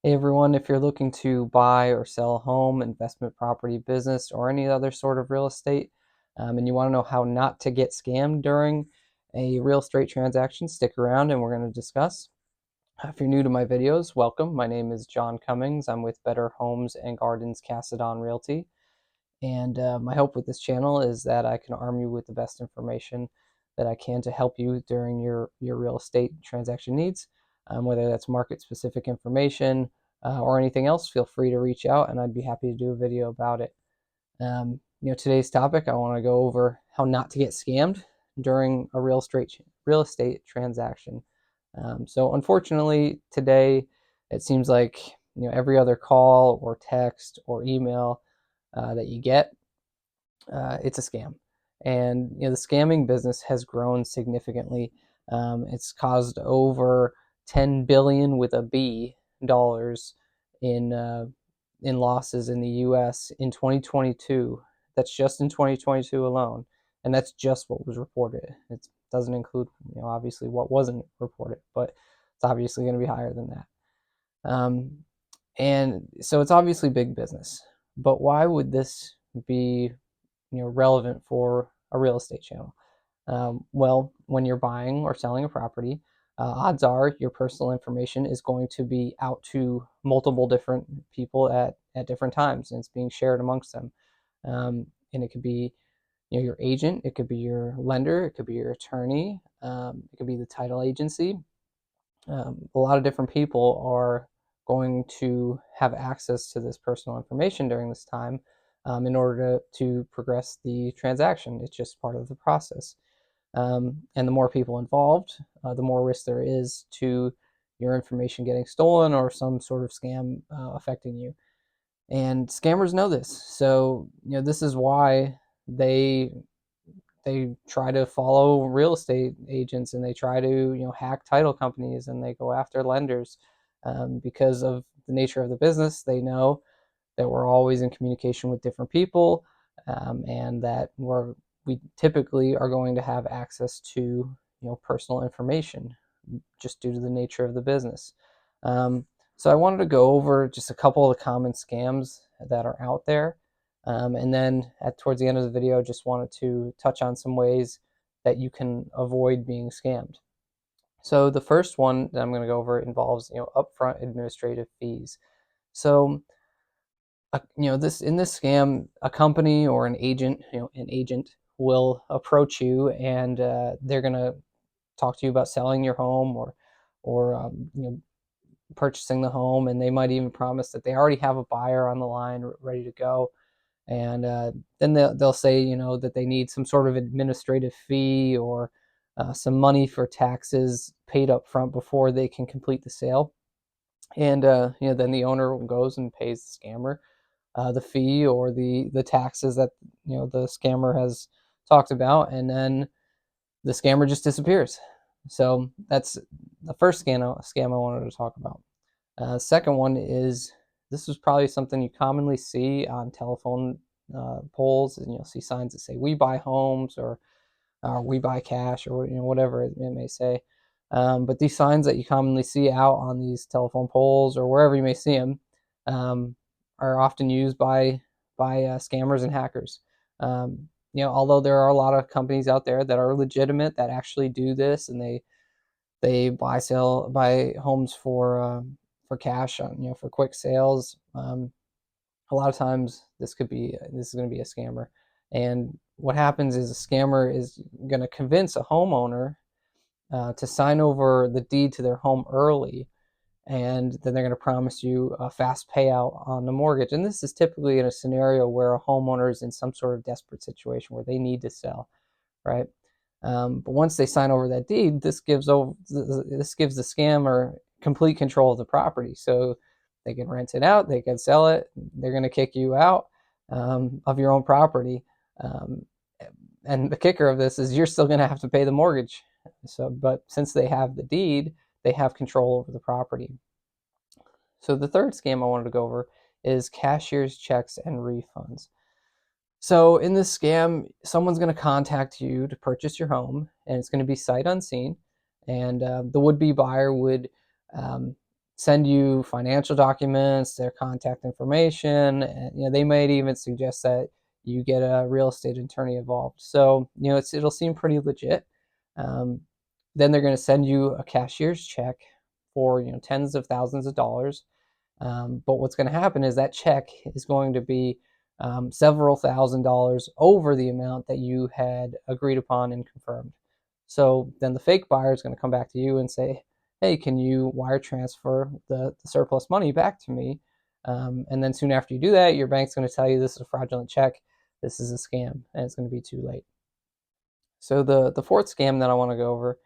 Hey everyone, if you're looking to buy or sell a home, investment property, business, or any other sort of real estate, and you want to know how not to get scammed during a real estate transaction, stick around and we're going to discuss. If you're new to my videos, welcome. My name is John Cummings. I'm with Better Homes and Gardens Casadon Realty. And my hope with this channel is that I can arm you with the best information that I can to help you during your real estate transaction needs. Whether that's market specific information or anything else, feel free to reach out and I'd be happy to do a video about it. Today's topic, I want to go over how not to get scammed during a real estate transaction. So unfortunately, today it seems like every other call or text or email that you get, it's a scam. And the scamming business has grown significantly. It's caused over 10 billion with a B dollars in losses in the U.S. in 2022. That's just in 2022 alone, and that's just what was reported. It doesn't include, obviously what wasn't reported, but it's obviously going to be higher than that. And so it's obviously big business. But why would this be relevant for a real estate channel? Well, when you're buying or selling a property, odds are your personal information is going to be out to multiple different people at different times, and it's being shared amongst them. And it could be your agent, it could be your lender, it could be your attorney, it could be the title agency. A lot of different people are going to have access to this personal information during this time in order to progress the transaction. It's just part of the process. And the more people involved, the more risk there is to your information getting stolen or some sort of scam affecting you. And scammers know this. So, this is why they try to follow real estate agents, and they try to hack title companies, and they go after lenders because of the nature of the business. They know that we're always in communication with different people, and that we typically are going to have access to personal information just due to the nature of the business. So I wanted to go over just a couple of the common scams that are out there. And then towards the end of the video, just wanted to touch on some ways that you can avoid being scammed. So the first one that I'm going to go over involves upfront administrative fees. So this in this scam, a company or an agent will approach you, and they're going to talk to you about selling your home or purchasing the home, and they might even promise that they already have a buyer on the line ready to go. And then they'll say that they need some sort of administrative fee or some money for taxes paid up front before they can complete the sale. And then the owner goes and pays the scammer the fee or the taxes that the scammer has talked about, and then the scammer just disappears. So that's the first scam I wanted to talk about. Second one is, this is probably something you commonly see on telephone poles, and you'll see signs that say "We buy homes" or "We buy cash" or whatever it may say. But these signs that you commonly see out on these telephone poles or wherever you may see them are often used by scammers and hackers. Although there are a lot of companies out there that are legitimate that actually do this, and they buy homes for cash, for quick sales. A lot of times this is going to be a scammer. And what happens is a scammer is going to convince a homeowner to sign over the deed to their home early, and then they're going to promise you a fast payout on the mortgage. And this is typically in a scenario where a homeowner is in some sort of desperate situation where they need to sell, right? But once they sign over that deed, this gives the scammer complete control of the property. So they can rent it out, they can sell it, they're going to kick you out of your own property. And the kicker of this is you're still going to have to pay the mortgage. But since they have the deed, they have control over the property. So the third scam I wanted to go over is cashier's checks and refunds. So in this scam, someone's going to contact you to purchase your home, and it's going to be sight unseen. And the would-be buyer would send you financial documents, their contact information, and they might even suggest that you get a real estate attorney involved. So it'll seem pretty legit. Um, then they're going to send you a cashier's check for tens of thousands of dollars. But what's going to happen is that check is going to be several $1,000s over the amount that you had agreed upon and confirmed. So then the fake buyer is going to come back to you and say, hey, can you wire transfer the surplus money back to me? And then soon after you do that, your bank's going to tell you this is a fraudulent check, this is a scam, and it's going to be too late. So the fourth scam that I want to go over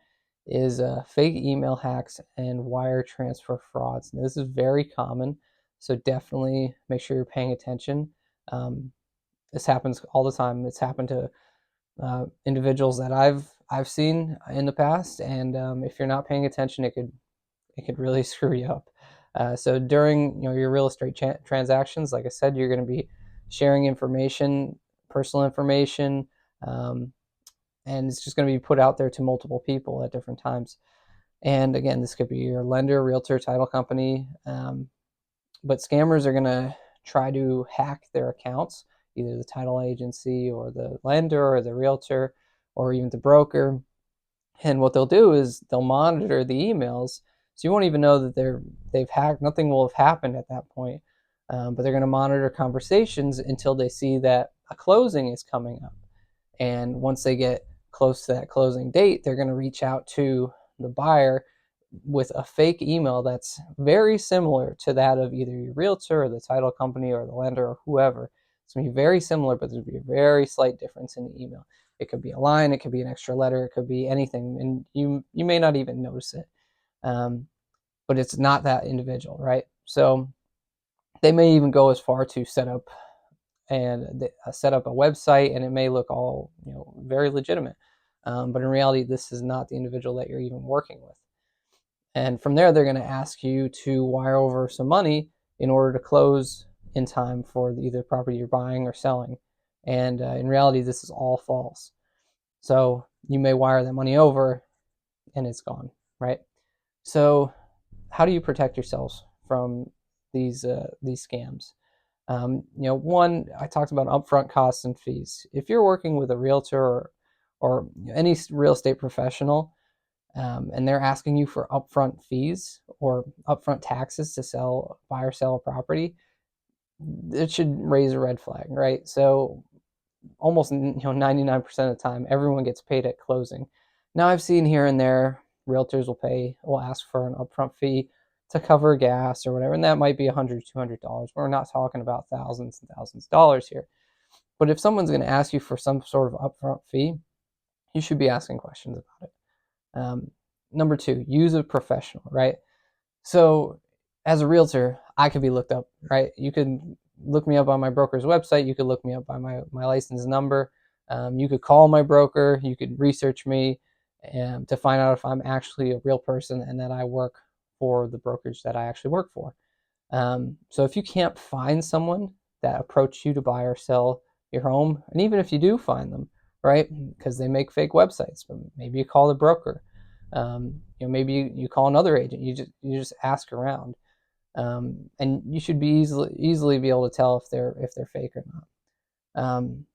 is fake email hacks and wire transfer frauds. Now, this is very common, so definitely make sure you're paying attention. This happens all the time. It's happened to individuals that I've seen in the past, and if you're not paying attention, it could really screw you up. So during your real estate transactions, like I said, you're going to be sharing information, personal information, and it's just going to be put out there to multiple people at different times. And again, this could be your lender, realtor, title company, but scammers are going to try to hack their accounts, either the title agency or the lender or the realtor or even the broker. And what they'll do is they'll monitor the emails, so you won't even know that they've hacked. Nothing will have happened at that point, but they're going to monitor conversations until they see that a closing is coming up. And once they get close to that closing date, they're going to reach out to the buyer with a fake email that's very similar to that of either your realtor or the title company or the lender or whoever. It's going to be very similar, but there'll be a very slight difference in the email. It could be a line, it could be an extra letter, it could be anything, and you may not even notice it. But it's not that individual, right? So they may even go as far to set up a website, and it may look all very legitimate, but in reality, this is not the individual that you're even working with. And from there, they're going to ask you to wire over some money in order to close in time for either property you're buying or selling. And in reality, this is all false. So you may wire that money over and it's gone, right? So how do you protect yourselves from these scams? One, I talked about upfront costs and fees. If you're working with a realtor or any real estate professional, and they're asking you for upfront fees or upfront taxes to buy or sell a property, it should raise a red flag, right? So almost 99% of the time, everyone gets paid at closing. Now I've seen here and there realtors will ask for an upfront fee to cover gas or whatever, and that might be $100, $200. We're not talking about thousands and thousands of dollars here. But if someone's going to ask you for some sort of upfront fee, you should be asking questions about it. Number two, use a professional, right? So as a realtor, I could be looked up, right? You could look me up on my broker's website. You could look me up by my license number. You could call my broker. You could research me to find out if I'm actually a real person and that I work for the brokerage that I actually work for. So if you can't find someone that approached you to buy or sell your home, and even if you do find them, right, because they make fake websites, but maybe you call the broker. Maybe you call another agent. You just ask around, and you should be easily be able to tell if they're fake or not.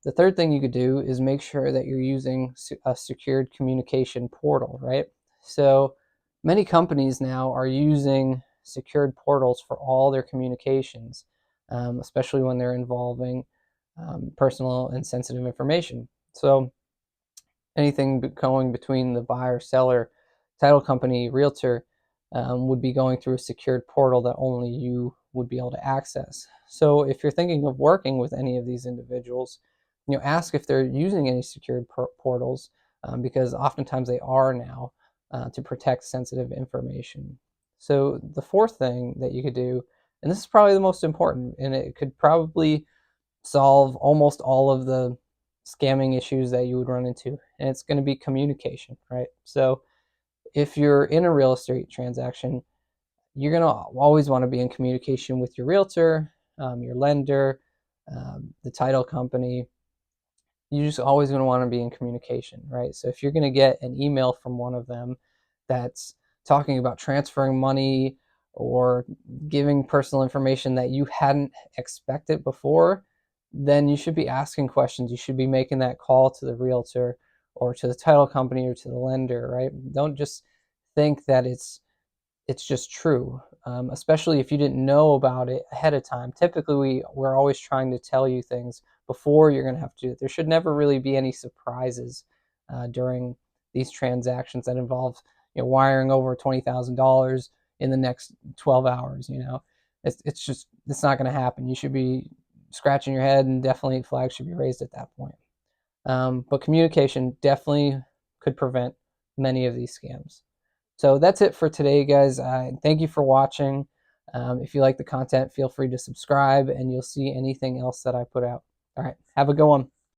The third thing you could do is make sure that you're using a secured communication portal, right? So many companies now are using secured portals for all their communications, especially when they're involving personal and sensitive information. So anything going between the buyer, seller, title company, realtor would be going through a secured portal that only you would be able to access. So if you're thinking of working with any of these individuals, ask if they're using any secured portals, because oftentimes they are now, to protect sensitive information. So the fourth thing that you could do, and this is probably the most important, and it could probably solve almost all of the scamming issues that you would run into, and it's going to be communication, right? So if you're in a real estate transaction, you're going to always want to be in communication with your realtor, your lender, the title company. You're just always going to want to be in communication, right? So if you're going to get an email from one of them that's talking about transferring money or giving personal information that you hadn't expected before, then you should be asking questions. You should be making that call to the realtor or to the title company or to the lender, right? Don't just think that it's just true, especially if you didn't know about it ahead of time. Typically, we're always trying to tell you things before you're going to have to do it. There should never really be any surprises during these transactions that involve wiring over $20,000 in the next 12 hours. It's not going to happen. You should be scratching your head, and definitely flags should be raised at that point. But communication definitely could prevent many of these scams. So that's it for today, guys. Thank you for watching. If you like the content, feel free to subscribe, and you'll see anything else that I put out. All right, have a good one.